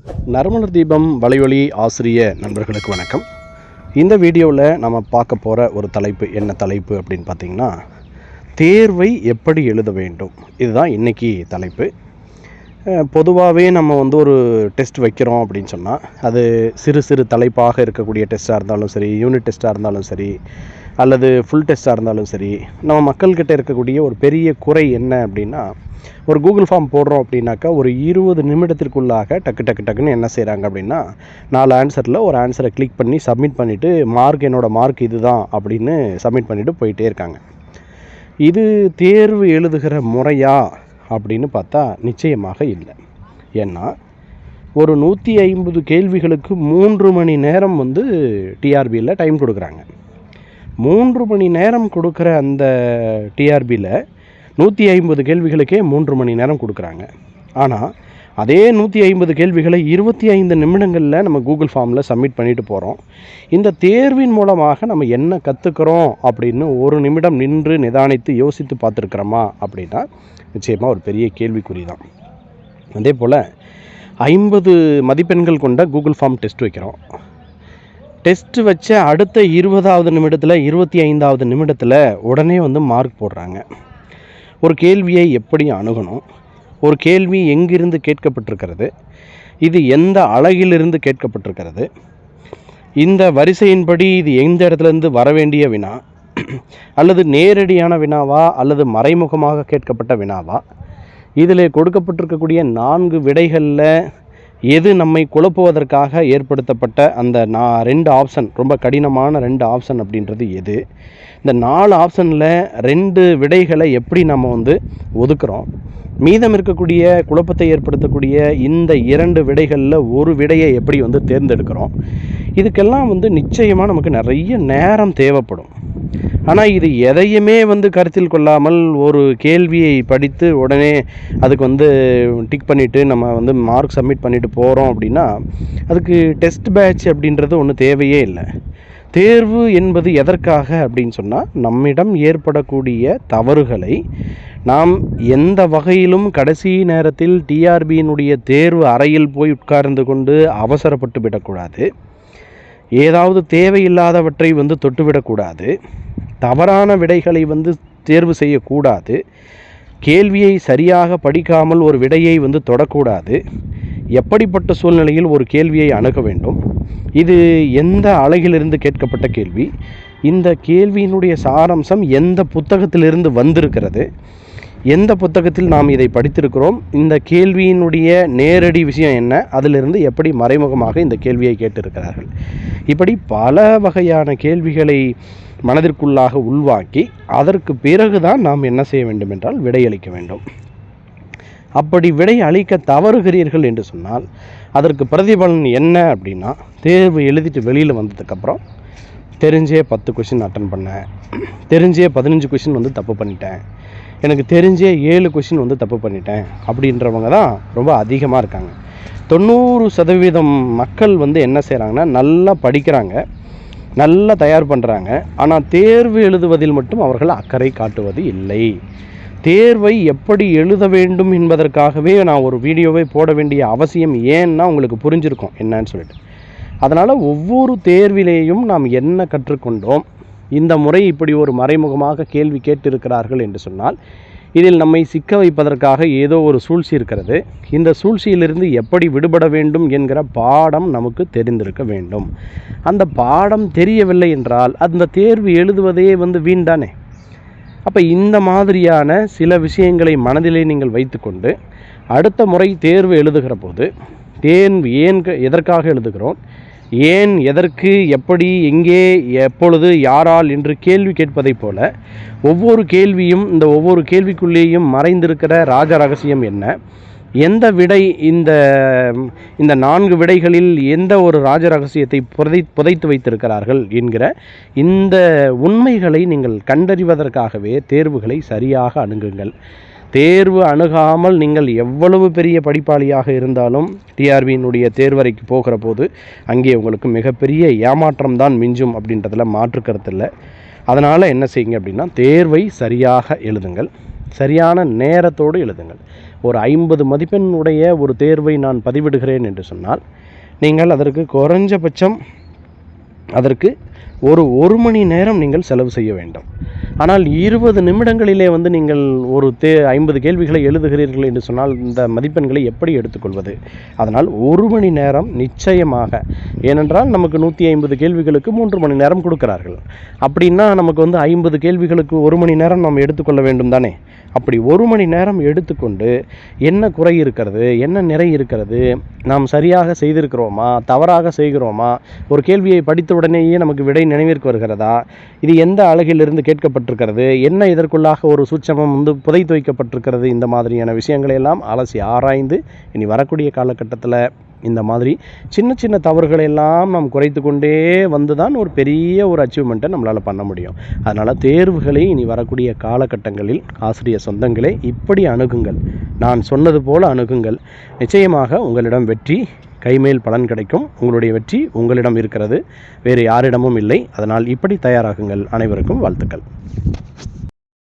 நறுமலர் தீபம் வலையொலி ஆசிரிய நண்பர்களுக்கு வணக்கம். இந்த வீடியோவில் நம்ம பார்க்க போகிற ஒரு தலைப்பு என்ன தலைப்பு அப்படின்னு பார்த்திங்கன்னா, தேர்வை எப்படி எழுத வேண்டும். இதுதான் இன்றைக்கி தலைப்பு. பொதுவாகவே நம்ம ஒரு டெஸ்ட் வைக்கிறோம் அப்படின்னு சொன்னால், அது சிறு சிறு தலைப்பாக இருக்கக்கூடிய டெஸ்ட்டாக இருந்தாலும் சரி, யூனிட் டெஸ்ட்டாக இருந்தாலும் சரி, அல்லது ஃபுல் டெஸ்ட்டாக இருந்தாலும் சரி, நம்ம மக்கள்கிட்ட இருக்கக்கூடிய ஒரு பெரிய குறை என்ன அப்படின்னா, ஒரு கூகுள் ஃபார்ம் போடுறோம் அப்படின்னாக்கா ஒரு 20 நிமிடத்திற்குள்ளாக டக்குன்னு என்ன செய்கிறாங்க அப்படின்னா, 4 ஆன்சரில் ஒரு ஆன்சரை கிளிக் பண்ணி சப்மிட் பண்ணிவிட்டு என்னோடய மார்க் இது தான் அப்படின்னு சப்மிட் பண்ணிவிட்டு போயிட்டே இருக்காங்க. இது தேர்வு எழுதுகிற முறையா அப்படின்னு பார்த்தா நிச்சயமாக இல்லை. ஏன்னா ஒரு 150 கேள்விகளுக்கு 3 மணி நேரம் டிஆர்பியில் டைம் கொடுக்குறாங்க. 3 மணி நேரம் கொடுக்குற அந்த டிஆர்பியில் 150 கேள்விகளுக்கே 3 மணி நேரம் கொடுக்குறாங்க. ஆனால் அதே 150 கேள்விகளை 25 நிமிடங்களில் நம்ம கூகுள் ஃபார்மில் சப்மிட் பண்ணிட்டு போகிறோம். இந்த தேர்வின் மூலமாக நம்ம என்ன கற்றுக்கிறோம் அப்படின்னு ஒரு நிமிடம் நின்று நிதானித்து யோசித்து பார்த்துருக்குறோமா அப்படின்னா நிச்சயமாக ஒரு பெரிய கேள்விக்குறி தான். அதே போல் 50 மதிப்பெண்கள் கொண்ட கூகுள் ஃபார்ம் டெஸ்ட் வைக்கிறோம். டெஸ்ட்டு வச்ச அடுத்த 20வது நிமிடத்தில் 25வது நிமிடத்தில் உடனே மார்க் போடுறாங்க. ஒரு கேள்வியை எப்படி அணுகணும், ஒரு கேள்வி எங்கிருந்து கேட்கப்பட்டிருக்கிறது, இது எந்த அலகிலிருந்து கேட்கப்பட்டிருக்கிறது, இந்த வரிசையின்படி இது எந்த இடத்துலேருந்து வர வேண்டிய வினா, அல்லது நேரடியான வினாவா அல்லது மறைமுகமாக கேட்கப்பட்ட வினாவா, இதில் கொடுக்கப்பட்டிருக்கக்கூடிய 4 விடைகளில் எது நம்மை குழப்புவதற்காக ஏற்படுத்தப்பட்ட அந்த 2 ஆப்ஷன், ரொம்ப கடினமான 2 ஆப்ஷன் அப்படின்றது எது, இந்த 4 ஆப்ஷனில் 2 விடைகளை எப்படி நம்ம ஒதுக்குறோம், மீதம் இருக்கக்கூடிய குழப்பத்தை ஏற்படுத்தக்கூடிய இந்த 2 விடைகளில் ஒரு விடையை எப்படி தேர்ந்தெடுக்கிறோம். இதுக்கெல்லாம் நிச்சயமாக நமக்கு நிறைய நேரம் தேவைப்படும். ஆனால் இது எதையுமே கருத்தில் கொள்ளாமல் ஒரு கேள்வியை படித்து உடனே அதுக்கு டிக் பண்ணிவிட்டு நம்ம மார்க் சப்மிட் பண்ணிவிட்டு போகிறோம் அப்படின்னா அதுக்கு டெஸ்ட் பேட்ச் அப்படின்றது ஒன்றும் தேவையே இல்லை. தேர்வு என்பது எதற்காக அப்படின்னு சொன்னால், நம்மிடம் ஏற்படக்கூடிய தவறுகளை நாம் எந்த வகையிலும் கடைசி நேரத்தில் டிஆர்பியினுடைய தேர்வு அறையில் போய் உட்கார்ந்து கொண்டு அவசரப்பட்டு விடக்கூடாது. ஏதாவது தேவையில்லாதவற்றை தொட்டுவிடக்கூடாது. தவறான விடைகளை தேர்வு செய்யக்கூடாது. கேள்வியை சரியாக படிக்காமல் ஒரு விடையை தொடக்கூடாது. எப்படிப்பட்ட சூழ்நிலையில் ஒரு கேள்வியை அணுக வேண்டும், இது எந்த அலகிலிருந்து கேட்கப்பட்ட கேள்வி, இந்த கேள்வியினுடைய சாராம்சம் எந்த புத்தகத்திலிருந்து வந்திருக்கிறது, எந்த புத்தகத்தில் நாம் இதை படித்திருக்கிறோம், இந்த கேள்வியினுடைய நேரடி விஷயம் என்ன, அதிலிருந்து எப்படி மறைமுகமாக இந்த கேள்வியை கேட்டிருக்கிறார்கள், இப்படி பல வகையான கேள்விகளை மனதிற்குள்ளாக உள்வாக்கி அதற்கு பிறகுதான் நாம் என்ன செய்ய வேண்டும் என்றால் விடையளிக்க வேண்டும். அப்படி விடை அளிக்க தவறுகிறீர்கள் என்று சொன்னால் அதற்கு பிரதிபலன் என்ன அப்படின்னா, தேர்வு எழுதிட்டு வெளியில் வந்ததுக்கப்புறம் தெரிஞ்சே 10 கொஷின் அட்டன் பண்ணேன், தெரிஞ்சே 15 கொஷின் தப்பு பண்ணிட்டேன், எனக்கு தெரிஞ்சே 7 கொஷின் தப்பு பண்ணிட்டேன் அப்படின்றவங்க தான் ரொம்ப அதிகமாக இருக்காங்க. 90% மக்கள் என்ன செய்கிறாங்கன்னா, நல்லா படிக்கிறாங்க, நல்லா தயார் பண்ணுறாங்க, ஆனால் தேர்வு எழுதுவதில் மட்டும் அவர்கள் அக்கறை காட்டுவது இல்லை. தேர்வை எப்படி எழுத வேண்டும் என்பதற்காகவே நான் ஒரு வீடியோவை போட வேண்டிய அவசியம் ஏன்னா உங்களுக்கு புரிஞ்சிருக்கும் என்னன்னு சொல்லிட்டு. அதனால் ஒவ்வொரு தேர்விலேயும் நாம் என்ன கற்றுக்கொண்டோம், இந்த முறை இப்படி ஒரு மறைமுகமாக கேள்வி கேட்டிருக்கிறார்கள் என்று சொன்னால் இதில் நம்மை சிக்க வைப்பதற்காக ஏதோ ஒரு சூழ்ச்சி இருக்கிறது. இந்த சூழ்ச்சியிலிருந்து எப்படி விடுபட வேண்டும் என்கிற பாடம் நமக்கு தெரிந்திருக்க வேண்டும். அந்த பாடம் தெரியவில்லை என்றால் அந்த தேர்வு எழுதுவதே வீண் தானே. அப்போ இந்த மாதிரியான சில விஷயங்களை மனதிலே நீங்கள் வைத்துக்கொண்டு அடுத்த முறை தேர்வு எழுதுகிற போது எதற்காக எழுதுகிறோம், ஏன், எதற்கு, எப்படி, எங்கே, எப்பொழுது, யாரால் என்று கேள்வி கேட்பதைப் போல ஒவ்வொரு கேள்வியும் இந்த ஒவ்வொரு கேள்விக்குள்ளேயும் மறைந்திருக்கிற ராஜ ரகசியம் என்ன, எந்த விடை இந்த 4 விடைகளில் எந்த ஒரு ராஜ ரகசியத்தை புதைத்து வைத்திருக்கிறார்கள் என்கிற இந்த உண்மைகளை நீங்கள் கண்டறிவதற்காகவே தேர்வுகளை சரியாக அணுகுங்கள். தேர்வு அணுகாமல் நீங்கள் எவ்வளவு பெரிய படிப்பாளியாக இருந்தாலும் டிஆர்பியினுடைய தேர்வறைக்கு போகிற போது அங்கே உங்களுக்கு மிகப்பெரிய ஏமாற்றம்தான் மிஞ்சும் அப்படின்றதுல மாற்று கருத்தில்லை. அதனால் என்ன செய்யுங்க அப்படின்னா, தேர்வை சரியாக எழுதுங்கள், சரியான நேரத்தோடு எழுதுங்கள். ஒரு 50 மதிப்பெண் உடைய ஒரு தேர்வை நான் பதிவிடுகிறேன் என்று சொன்னால் நீங்கள் அதற்கு குறைஞ்சபட்சம் ஒரு மணி நேரம் நீங்கள் செலவு செய்ய வேண்டும். ஆனால் 20 நிமிடங்களிலே நீங்கள் ஒரு 50 கேள்விகளை எழுதுகிறீர்கள் என்று சொன்னால் இந்த மதிப்பெண்களை எப்படி எடுத்துக்கொள்வது? அதனால் 1 மணி நேரம் நிச்சயமாக, ஏனென்றால் நமக்கு 150 கேள்விகளுக்கு 3 மணி நேரம் கொடுக்கிறார்கள். அப்படின்னா நமக்கு 50 கேள்விகளுக்கு 1 மணி நேரம் நாம் எடுத்துக்கொள்ள வேண்டும் தானே. அப்படி 1 மணி நேரம் எடுத்துக்கொண்டு என்ன குறை இருக்கிறது, என்ன நிறை இருக்கிறது, நாம் சரியாக செய்திருக்கிறோமா, தவறாக செய்கிறோமா, ஒரு கேள்வியை படித்த உடனேயே நமக்கு விடை நினைவிற்கு வருகிறதா, இது எந்த அழகிலிருந்து கேட்கப்பட்டிருக்கிறது, என்ன இதற்குள்ளாக ஒரு சூட்சமம் புதைத்து வைக்கப்பட்டிருக்கிறது, இந்த மாதிரியான விஷயங்களை எல்லாம் அலசி ஆராய்ந்து இனி வரக்கூடிய காலகட்டத்தில் இந்த மாதிரி சின்ன சின்ன தவறுகளை எல்லாம் நாம் குறைத்து கொண்டே வந்து தான் ஒரு பெரிய ஒரு அச்சீவ்மெண்ட்டை நம்மளால் பண்ண முடியும். அதனால் தேர்வுகளை இனி வரக்கூடிய காலகட்டங்களில் ஆசிரியர் சொந்தங்களே இப்படி அணுகுங்கள், நான் சொன்னது போல் அணுகுங்கள். நிச்சயமாக உங்களிடம் வெற்றி கைமேல் பலன் கிடைக்கும். உங்களுடைய வெற்றி உங்களிடம் இருக்கிறது, வேறு யாரிடமும் இல்லை. அதனால் இப்படி தயாராகுங்கள். அனைவருக்கும் வாழ்த்துக்கள்.